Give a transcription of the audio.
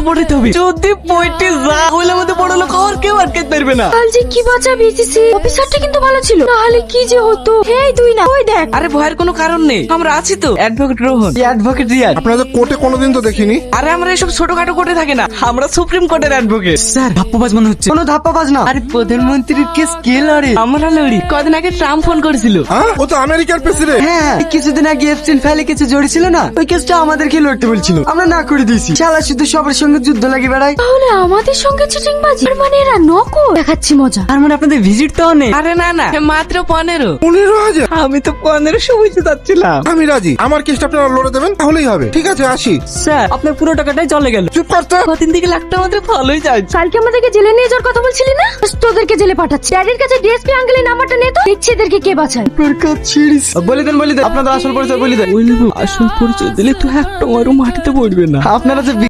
পড়াইতে হবে, যদি পয়টি যা হইলে আমাদের বড় লোক আর কেউ আটকাতে পারবে না। কাল যে কি বাঁচা বেঁচেছি, অফিসারটা কিন্তু ভালো ছিল, নাহলে কি যে হতো। এই তুই না, ওই দেখ। আরে ভয়ের কোনো কারণ নেই, আমরা আছি তো। Advocate Rohan, advocate Riyad. আপনাদের কোর্টে কোনোদিন তো দেখিনি। আরে আমরা এসব ছোটখাটো কোর্টে থাকি না, আমরা সুপ্রিম কোর্টের অ্যাডভোকেট। স্যার ধাপ্পাবাজ মনে হচ্ছে। কোনো ধাপ্পাবাজ না, আরে প্রধানমন্ত্রীর কেস কে লড়ে? আমরা লড়ি। কদিন আগে ট্রাম্প ফোন করেছিল। হ্যাঁ, ও তো আমেরিকার প্রেসিডেন্ট। হ্যাঁ, কিছুদিন আগে এফসিন ফাইলে কিছু জড়িয়েছিল না, ওই কেসটা আমাদেরকে লড়তে বলছিল, আমরা না করে দিয়েছি। শালা শুধু সবার সঙ্গে যুদ্ধ লাগে বেড়ায়। তাহলে আমাদের সঙ্গে চিটিং বাজি, মানে এরা নকল দেখাচ্ছি মজা। তার মানে আপনাদের ভিজিট তো অনেক। আরে না না, মাত্র 15। 15,000? আমি তো 1500 বুঝতে চাচ্ছিলাম। আমি রাজি, আমার কেসটা আপনারা লড়ে দেবেন, তাহলেই হবে। ঠিক আছে, আসি। স্যার আপনার পুরো টাকাটাই চলে গেল। চুপ করতে। কদিন থেকে লাখটা আমাদের ভালোই যায়। কালকে আমাদেরকে জেলে নিয়ে যাওয়ার কথা বলছিলি না, তোদেরকে জেলে পাঠাচ্ছে। ড্যাডির কাছে ডিএসপি আঙ্কেলের নাম্বারটা নে তো, দেখছি এদেরকে কে বাঁচায়। বলে দেন আপনাদের আসল পরিচয় বলে দেন। আসল পরিচয় দিলে তো একটা মাটিতে পড়বে না। আপনারা যে